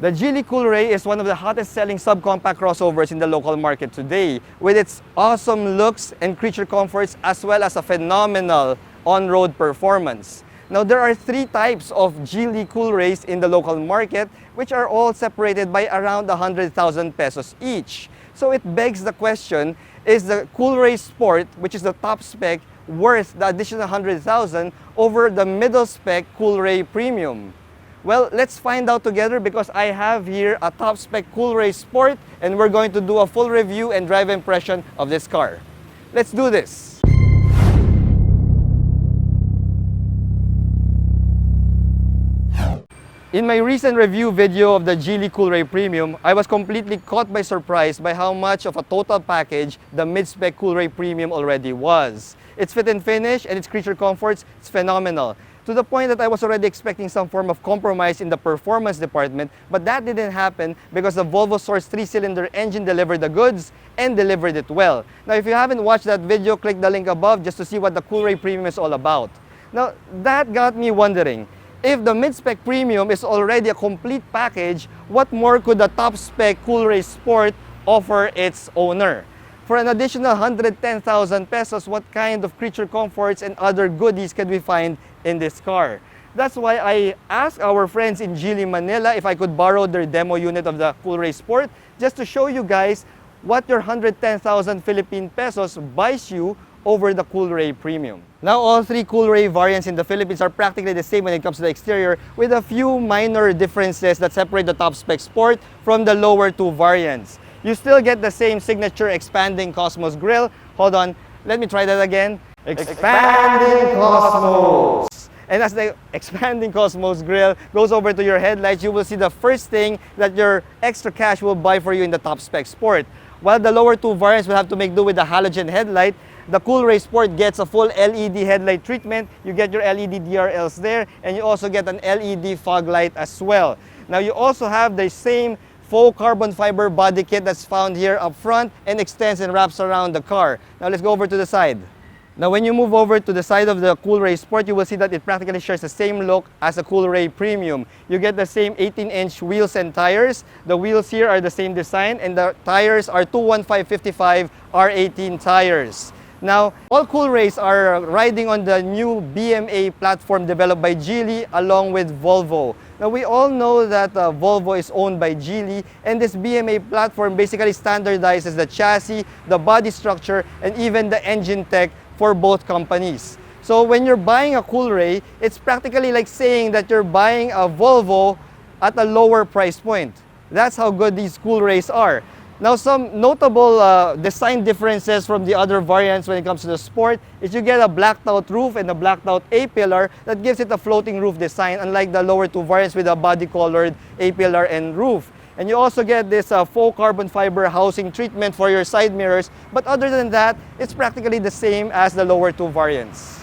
The Geely Coolray is one of the hottest selling subcompact crossovers in the local market today, with its awesome looks and creature comforts as well as a phenomenal on-road performance. Now, there are three types of Geely Coolrays in the local market, which are all separated by around 100,000 pesos each. So it begs the question, is the Coolray Sport, which is the top spec, worth the additional 100,000 over the middle spec Coolray Premium? Well, let's find out together because I have here a top-spec Coolray Sport and we're going to do a full review and drive impression of this car. Let's do this! In my recent review video of the Geely Coolray Premium, I was completely caught by surprise by how much of a total package the mid-spec Coolray Premium already was. Its fit and finish and its creature comforts, it's phenomenal. To the point that I was already expecting some form of compromise in the performance department, but that didn't happen because the Volvo-sourced 3-cylinder engine delivered the goods and delivered it well. Now, if you haven't watched that video, click the link above just to see what the Coolray Premium is all about. Now, that got me wondering, if the mid-spec Premium is already a complete package, what more could the top-spec Coolray Sport offer its owner? For an additional 110,000 pesos, what kind of creature comforts and other goodies can we find in this car? That's why I asked our friends in Geely, Manila if I could borrow their demo unit of the Coolray Sport just to show you guys what your 110,000 Philippine pesos buys you over the Coolray Premium. Now, all three Coolray variants in the Philippines are practically the same when it comes to the exterior, with a few minor differences that separate the top-spec Sport from the lower two variants. You still get the same signature expanding Cosmos grille. Hold on, let me try that again. Expanding Cosmos! And as the expanding Cosmos grille goes over to your headlights, you will see the first thing that your extra cash will buy for you in the top-spec Sport. While the lower two variants will have to make do with the halogen headlight, the Coolray Sport gets a full LED headlight treatment. You get your LED DRLs there, and you also get an LED fog light as well. Now, you also have the same faux carbon fiber body kit that's found here up front and extends and wraps around the car. Now, let's go over to the side. Now, when you move over to the side of the Coolray Sport, you will see that it practically shares the same look as a Coolray Premium. You get the same 18-inch wheels and tires. The wheels here are the same design, and the tires are 215/55 R18 tires. Now, all Coolrays are riding on the new BMA platform developed by Geely along with Volvo. Now, we all know that Volvo is owned by Geely, and this BMA platform basically standardizes the chassis, the body structure, and even the engine tech for both companies. So when you're buying a Coolray, it's practically like saying that you're buying a Volvo at a lower price point. That's how good these Coolrays are. Now, some notable design differences from the other variants when it comes to the Sport is you get a blacked out roof and a blacked out A-pillar that gives it a floating roof design, unlike the lower two variants with a body-colored A-pillar and roof. And you also get this faux carbon fiber housing treatment for your side mirrors, but other than that, it's practically the same as the lower two variants.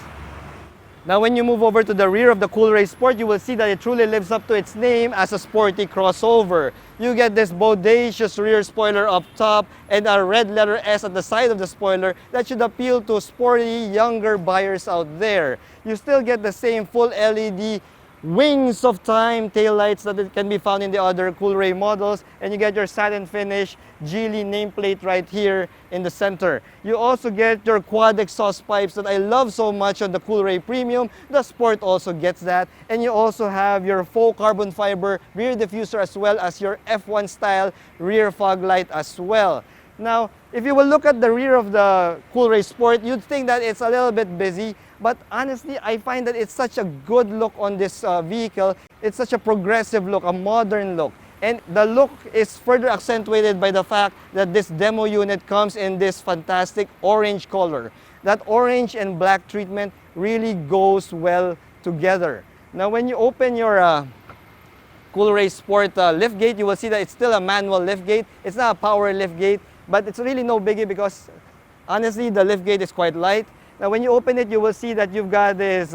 Now, when you move over to the rear of the Coolray Sport, you will see that it truly lives up to its name as a sporty crossover. You get this bodacious rear spoiler up top and a red letter S at the side of the spoiler that should appeal to sporty, younger buyers out there. You still get the same full LED wings of time taillights that it can be found in the other Coolray models, and you get your satin finish Geely nameplate right here in the center. You also get your quad exhaust pipes that I love so much on the Coolray Premium. The Sport also gets that, and you also have your faux carbon fiber rear diffuser as well as your F1 style rear fog light as well. Now, if you will look at the rear of the Coolray Sport, you'd think that it's a little bit busy, but honestly, I find that it's such a good look on this vehicle. It's such a progressive look, a modern look. And the look is further accentuated by the fact that this demo unit comes in this fantastic orange color. That orange and black treatment really goes well together. Now, when you open your Coolray Sport liftgate, you will see that it's still a manual liftgate. It's not a power liftgate, but it's really no biggie because honestly, the liftgate is quite light. Now, when you open it, you will see that you've got this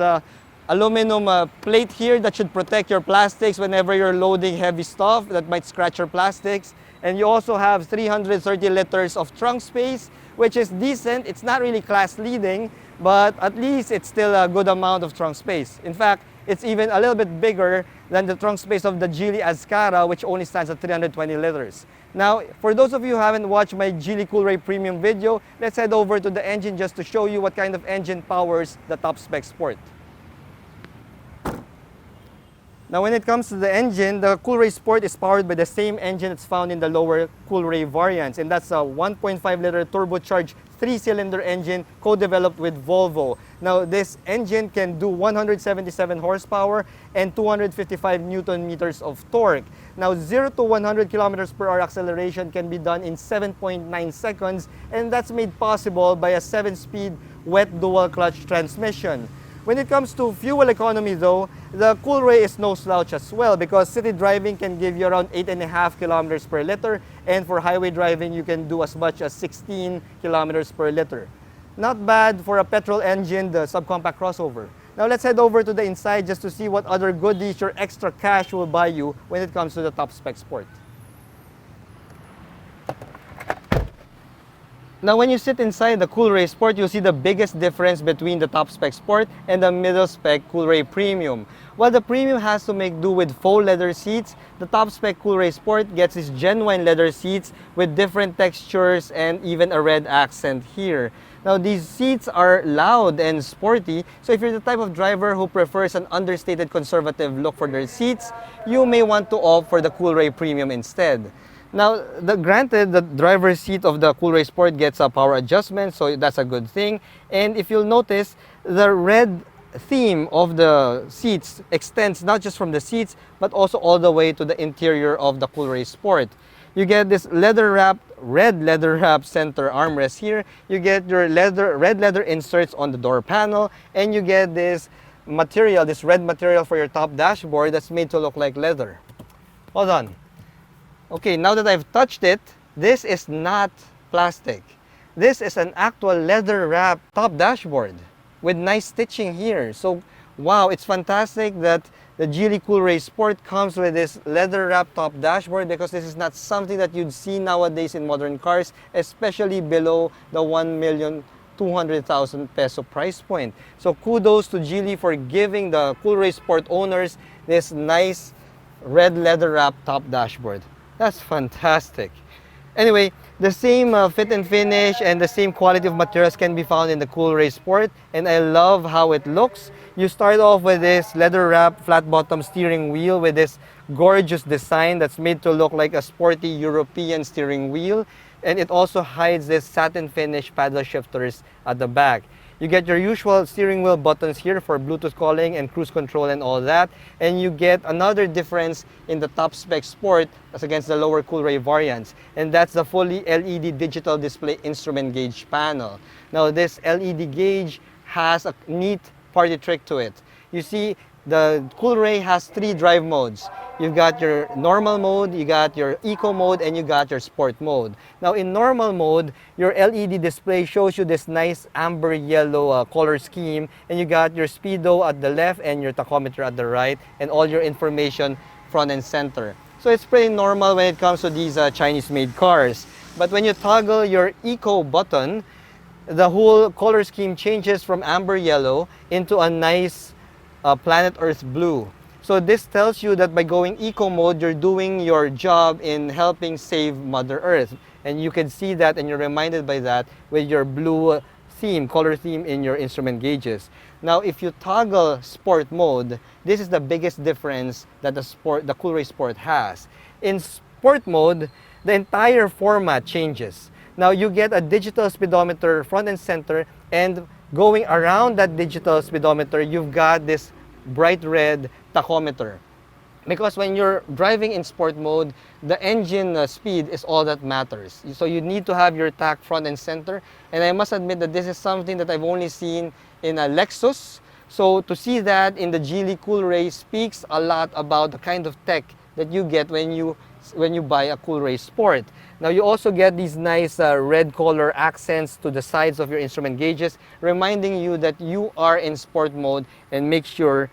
aluminum plate here that should protect your plastics whenever you're loading heavy stuff that might scratch your plastics. And you also have 330 liters of trunk space, which is decent. It's not really class leading, but at least it's still a good amount of trunk space. In fact, it's even a little bit bigger than the trunk space of the Geely Azcara, which only stands at 320 liters. Now, for those of you who haven't watched my Geely Coolray Premium video, let's head over to the engine just to show you what kind of engine powers the top-spec Sport. Now, when it comes to the engine, the Coolray Sport is powered by the same engine that's found in the lower Coolray variants, and that's a 1.5-liter turbocharged 3-cylinder engine co-developed with Volvo. Now, this engine can do 177 horsepower and 255 Newton meters of torque. Now, 0 to 100 kilometers per hour acceleration can be done in 7.9 seconds, and that's made possible by a 7-speed wet dual clutch transmission. When it comes to fuel economy though, the Coolray is no slouch as well, because city driving can give you around 8.5 kilometers per liter, and for highway driving you can do as much as 16 kilometers per liter. Not bad for a petrol engine, the subcompact crossover. Now let's head over to the inside just to see what other goodies your extra cash will buy you when it comes to the top-spec Sport. Now, when you sit inside the Coolray Sport, you'll see the biggest difference between the top-spec Sport and the middle-spec Coolray Premium. While the Premium has to make do with faux leather seats, the top-spec Coolray Sport gets its genuine leather seats with different textures and even a red accent here. Now, these seats are loud and sporty, so if you're the type of driver who prefers an understated conservative look for their seats, you may want to opt for the Coolray Premium instead. Now, granted, the driver's seat of the Coolray Sport gets a power adjustment, so that's a good thing. And if you'll notice, the red theme of the seats extends not just from the seats, but also all the way to the interior of the Coolray Sport. You get this red leather-wrapped center armrest here. You get your red leather inserts on the door panel, and you get this material, this red material for your top dashboard that's made to look like leather. Hold on. Okay, now that I've touched it, this is not plastic. This is an actual leather-wrapped top dashboard with nice stitching here. So, wow, it's fantastic that the Geely Coolray Sport comes with this leather-wrapped top dashboard, because this is not something that you'd see nowadays in modern cars, especially below the 1,200,000 peso price point. So kudos to Geely for giving the Coolray Sport owners this nice red leather-wrapped top dashboard. That's fantastic. Anyway, the same fit and finish and the same quality of materials can be found in the Coolray Sport, and I love how it looks. You start off with this leather-wrapped flat-bottom steering wheel with this gorgeous design that's made to look like a sporty European steering wheel, and it also hides this satin finish paddle shifters at the back. You get your usual steering wheel buttons here for Bluetooth calling and cruise control and all that. And you get another difference in the top-spec Sport as against the lower Coolray variants. And that's the fully LED digital display instrument gauge panel. Now, this LED gauge has a neat party trick to it. You see, the Coolray has 3 drive modes. You've got your normal mode, you got your eco mode, and you got your sport mode. Now, in normal mode, your LED display shows you this nice amber yellow color scheme, and you got your speedo at the left and your tachometer at the right, and all your information front and center. So it's pretty normal when it comes to these Chinese-made cars. But when you toggle your eco button, the whole color scheme changes from amber yellow into a nice planet Earth blue. So this tells you that by going eco mode, you're doing your job in helping save Mother Earth. And you can see that, and you're reminded by that with your blue theme, color theme in your instrument gauges. Now, if you toggle sport mode, this is the biggest difference that the Coolray Sport has. In sport mode, the entire format changes. Now, you get a digital speedometer front and center, and going around that digital speedometer, you've got this bright red tachometer. Because when you're driving in sport mode, the engine speed is all that matters. So you need to have your tach front and center. And I must admit that this is something that I've only seen in a Lexus. So to see that in the Geely Coolray speaks a lot about the kind of tech that you get when you buy a Coolray Sport. Now, you also get these nice red color accents to the sides of your instrument gauges, reminding you that you are in sport mode, and make sure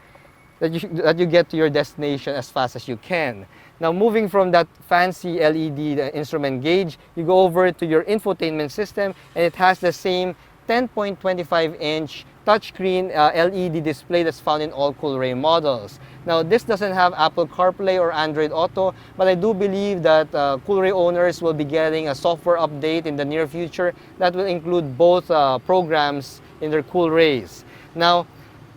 that you get to your destination as fast as you can. Now, moving from that fancy LED instrument gauge, you go over to your infotainment system, and it has the same 10.25-inch touchscreen LED display that's found in all Coolray models. Now, this doesn't have Apple CarPlay or Android Auto, but I do believe that Coolray owners will be getting a software update in the near future that will include both programs in their Coolrays. Now,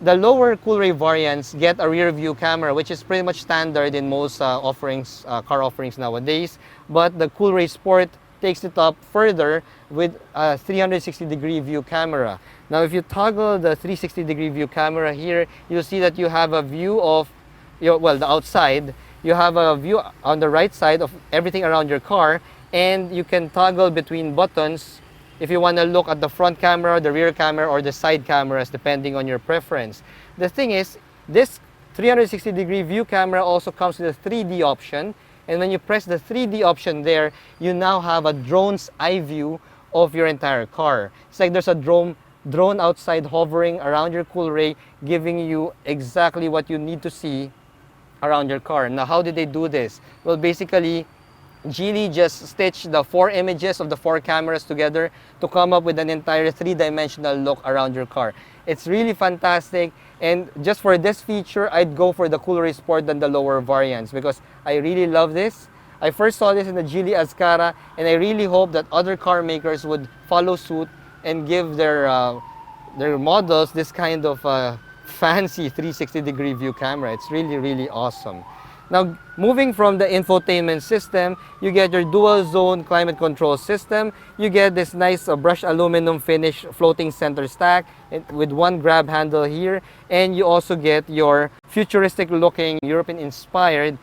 the lower Coolray variants get a rear view camera, which is pretty much standard in most car offerings nowadays. But the Coolray Sport takes it up further with a 360-degree view camera. Now, if you toggle the 360-degree view camera here, you'll see that you have a view of, the outside. You have a view on the right side of everything around your car, and you can toggle between buttons if you want to look at the front camera, the rear camera, or the side cameras, depending on your preference. The thing is, this 360-degree view camera also comes with a 3D option, and when you press the 3D option there, you now have a drone's eye view of your entire car. It's like there's a drone outside hovering around your Coolray, giving you exactly what you need to see around your car. Now, how did they do this? Well, basically, Geely just stitched the 4 images of the 4 cameras together to come up with an entire 3-dimensional look around your car. It's really fantastic, and just for this feature, I'd go for the Coolray Sport than the lower variants because I really love this. I first saw this in the Geely Azkara, and I really hope that other car makers would follow suit and give their models this kind of fancy 360-degree view camera. It's really, really awesome. Now, moving from the infotainment system, you get your dual zone climate control system. You get this nice brushed aluminum finish floating center stack with one grab handle here. And you also get your futuristic looking European inspired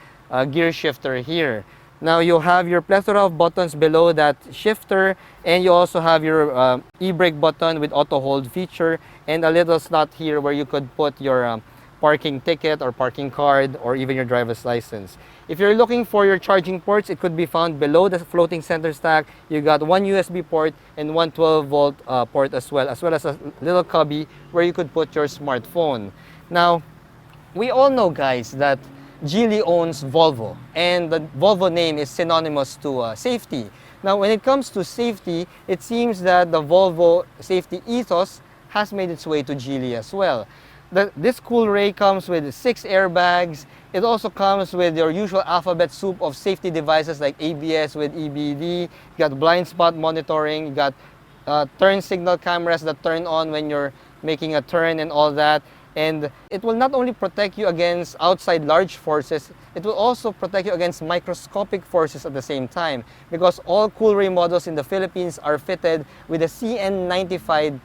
gear shifter here. Now, you have your plethora of buttons below that shifter, and you also have your e-brake button with auto hold feature and a little slot here where you could put your parking ticket or parking card or even your driver's license. If you're looking for your charging ports, it could be found below the floating center stack. You got one USB port and one 12-volt port as well as a little cubby where you could put your smartphone. Now, we all know, guys, that Geely owns Volvo, and the Volvo name is synonymous to safety. Now, when it comes to safety, it seems that the Volvo safety ethos has made its way to Geely as well. This Coolray comes with 6 airbags. It also comes with your usual alphabet soup of safety devices like ABS with EBD. You got blind spot monitoring. You got turn signal cameras that turn on when you're making a turn and all that. And it will not only protect you against outside large forces, it will also protect you against microscopic forces at the same time, because all Coolray models in the Philippines are fitted with a CN95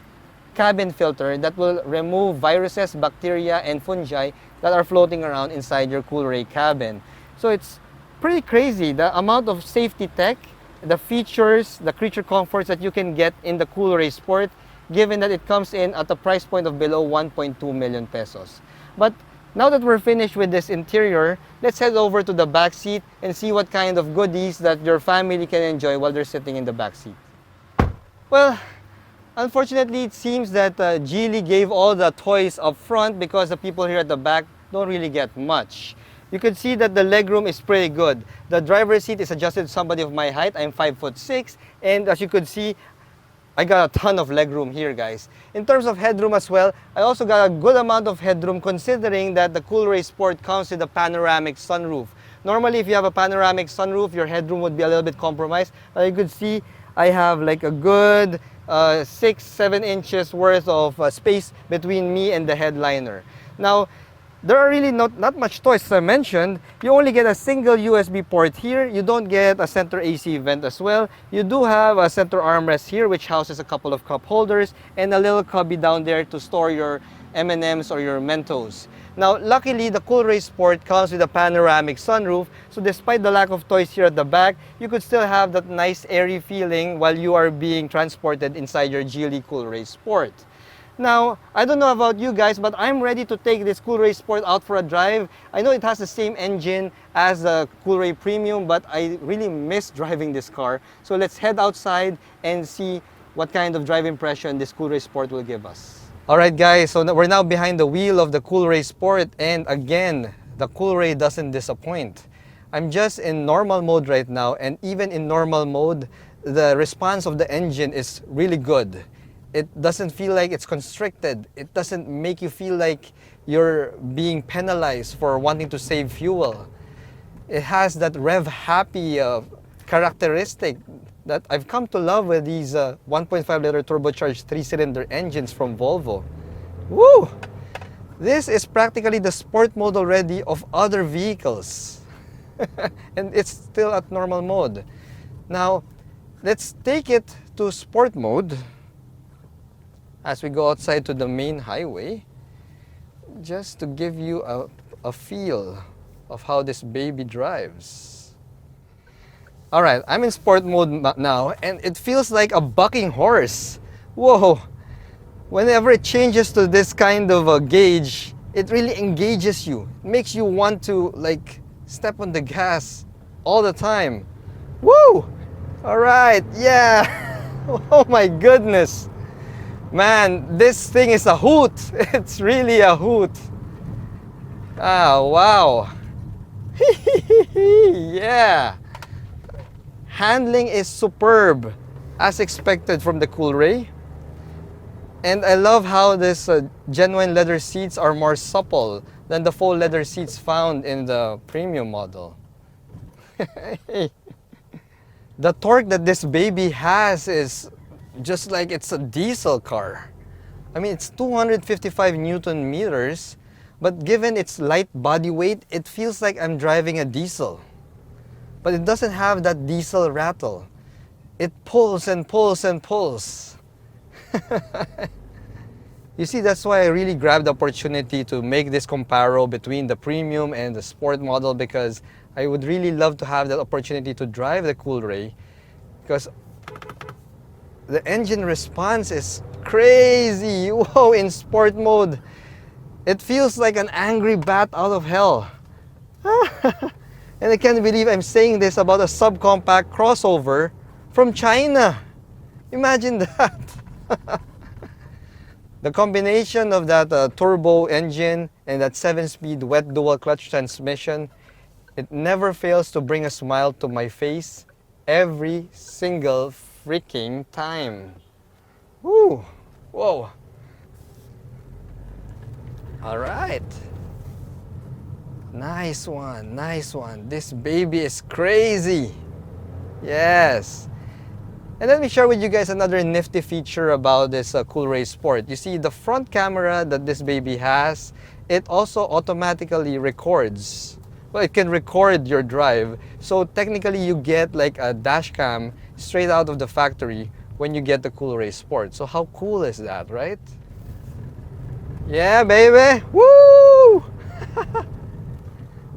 cabin filter that will remove viruses, bacteria, and fungi that are floating around inside your Coolray cabin. So it's pretty crazy, the amount of safety tech, the features, the creature comforts that you can get in the Coolray Sport, given that it comes in at a price point of below 1.2 million pesos. But now that we're finished with this interior, let's head over to the back seat and see what kind of goodies that your family can enjoy while they're sitting in the back seat. Well, unfortunately, it seems that Geely gave all the toys up front because the people here at the back don't really get much. You can see that the legroom is pretty good. The driver's seat is adjusted to somebody of my height. I'm 5'6", and as you could see, I got a ton of legroom here, guys. In terms of headroom as well, I also got a good amount of headroom considering that the Coolray Sport comes with a panoramic sunroof. Normally, if you have a panoramic sunroof, your headroom would be a little bit compromised. But you could see I have like a good 6-7 inches worth of space between me and the headliner. Now, there are really not much toys, as I mentioned. You only get a single USB port here. You don't get a center AC vent as well. You do have a center armrest here, which houses a couple of cup holders and a little cubby down there to store your M&Ms or your Mentos. Now, luckily, the Coolray Sport comes with a panoramic sunroof, so despite the lack of toys here at the back, you could still have that nice airy feeling while you are being transported inside your Geely Coolray Sport. Now, I don't know about you guys, but I'm ready to take this Coolray Sport out for a drive. I know it has the same engine as the Coolray Premium, but I really miss driving this car. So let's head outside and see what kind of drive impression this Coolray Sport will give us. Alright guys, so we're now behind the wheel of the Coolray Sport, and again, the Coolray doesn't disappoint. I'm just in normal mode right now, and even in normal mode, the response of the engine is really good. It doesn't feel like it's constricted. It doesn't make you feel like you're being penalized for wanting to save fuel. It has that rev happy characteristic that I've come to love with these 1.5 liter turbocharged 3-cylinder engines from Volvo. Woo! This is practically the sport mode already of other vehicles. And it's still at normal mode. Now, let's take it to sport mode as we go outside to the main highway, just to give you a feel of how this baby drives. Alright, I'm in sport mode now, and it feels like a bucking horse. Whoa! Whenever it changes to this kind of a gauge, it really engages you. It makes you want to like step on the gas all the time. Woo! Alright, yeah! Oh my goodness! Man, this thing is a hoot. It's really a hoot. Ah, wow. Yeah. Handling is superb, as expected from the Coolray. And I love how this genuine leather seats are more supple than the faux leather seats found in the premium model. The torque that this baby has is just like it's a diesel car. I mean, it's 255 Newton meters, but given its light body weight, it feels like I'm driving a diesel. But it doesn't have that diesel rattle. It pulls and pulls and pulls. You see, that's why I really grabbed the opportunity to make this comparison between the premium and the sport model, because I would really love to have that opportunity to drive the Coolray, because the engine response is crazy. Whoa, in sport mode, it feels like an angry bat out of hell. And I can't believe I'm saying this about a subcompact crossover from China. Imagine that. The combination of that turbo engine and that 7-speed wet dual clutch transmission, it never fails to bring a smile to my face every single freaking time. Woo! Whoa! All right. Nice one, nice one. This baby is crazy. Yes. And let me share with you guys another nifty feature about this Coolray Sport. You see, the front camera that this baby has, it also automatically records. Well, it can record your drive. So technically you get like a dash cam straight out of the factory when you get the Coolray Sport. So how cool is that, right? Yeah, baby! Woo!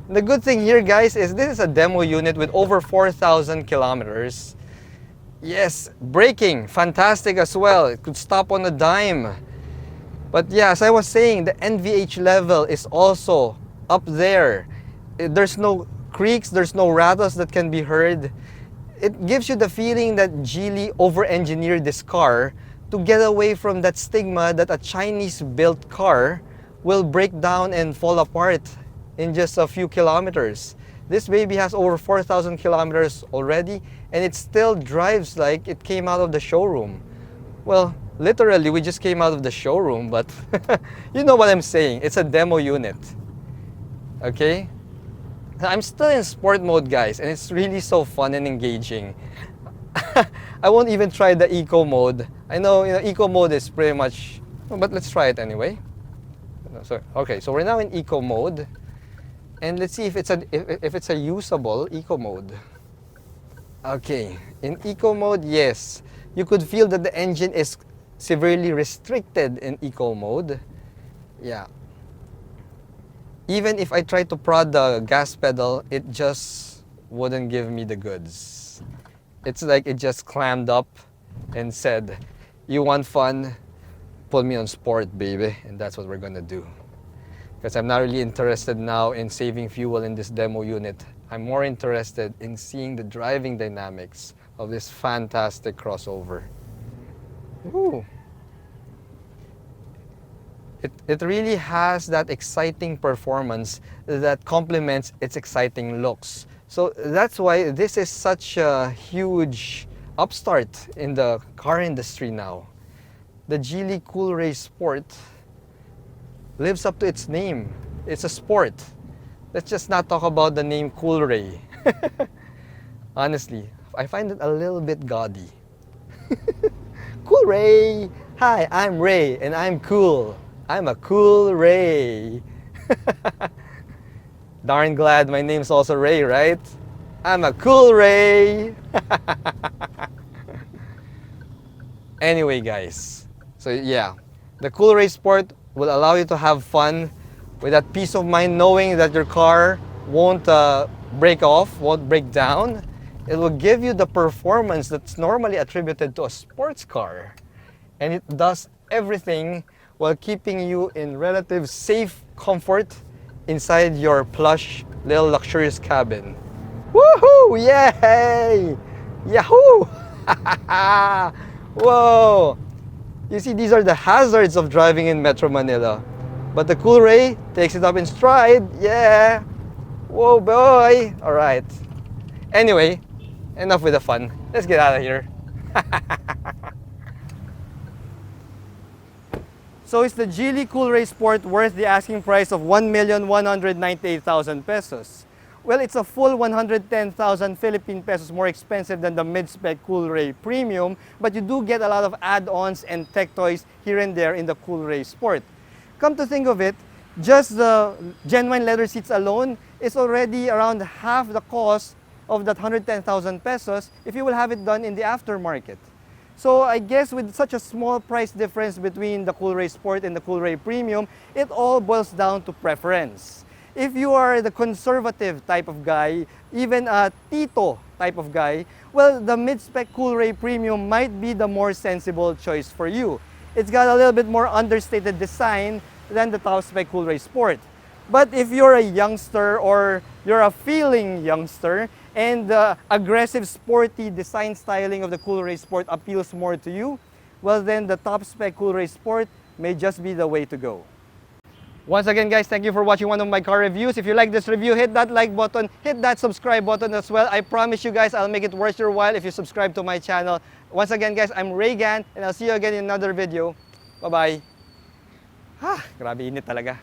The good thing here, guys, is this is a demo unit with over 4,000 kilometers. Yes, braking, fantastic as well. It could stop on a dime. But yeah, as I was saying, the NVH level is also up there. There's no creaks, there's no rattles that can be heard. It gives you the feeling that Geely over-engineered this car to get away from that stigma that a Chinese-built car will break down and fall apart in just a few kilometers. This baby has over 4,000 kilometers already, and it still drives like it came out of the showroom. Well, literally, we just came out of the showroom, but you know what I'm saying. It's a demo unit. Okay? I'm still in sport mode, guys, and it's really so fun and engaging. I won't even try the eco mode. I know, eco mode is pretty much, but let's try it anyway. Okay, so we're now in eco mode. And let's see if it's a usable eco mode. Okay, in eco mode, yes, you could feel that the engine is severely restricted in eco mode. Yeah. Even if I try to prod the gas pedal, it just wouldn't give me the goods. It's like it just clammed up and said, "You want fun? Put me on sport, baby." And that's what we're gonna do. Because I'm not really interested now in saving fuel in this demo unit. I'm more interested in seeing the driving dynamics of this fantastic crossover. Ooh. It really has that exciting performance that complements its exciting looks. So that's why this is such a huge upstart in the car industry now. the Geely Coolray Sport lives up to its name. It's a sport. Let's just not talk about the name Coolray. Honestly, I find it a little bit gaudy. Coolray! Hi, I'm Ray and I'm cool. I'm a cool Ray. Darn glad my name's also Ray, right? I'm a cool Ray. Anyway, guys, so yeah, the Coolray Sport will allow you to have fun with that peace of mind knowing that your car won't break off, won't break down. It will give you the performance that's normally attributed to a sports car. And it does everything while keeping you in relative safe comfort inside your plush little luxurious cabin. Woohoo! Yay! Yahoo! Whoa! You see, these are the hazards of driving in Metro Manila. But the Coolray takes it up in stride. Yeah! Whoa, boy! Alright. Anyway, enough with the fun. Let's get out of here. So is the Geely Coolray Sport worth the asking price of 1,198,000 pesos? Well, it's a full 110,000 Philippine pesos more expensive than the mid-spec Coolray Premium, but you do get a lot of add-ons and tech toys here and there in the Coolray Sport. Come to think of it, just the genuine leather seats alone is already around half the cost of that 110,000 pesos if you will have it done in the aftermarket. So I guess with such a small price difference between the Coolray Sport and the Coolray Premium, it all boils down to preference. If you are the conservative type of guy, even a Tito type of guy, well, the mid-spec Coolray Premium might be the more sensible choice for you. It's got a little bit more understated design than the top-spec Coolray Sport. But if you're a youngster or you're a feeling youngster and the aggressive sporty design styling of the Coolray Sport appeals more to you, well then the top-spec Coolray Sport may just be the way to go. Once again, guys, thank you for watching one of my car reviews. If you like this review, hit that like button, hit that subscribe button as well. I promise you guys, I'll make it worth your while if you subscribe to my channel. Once again, guys, I'm Reagan, and I'll see you again in another video. Bye-bye. Grabe init talaga.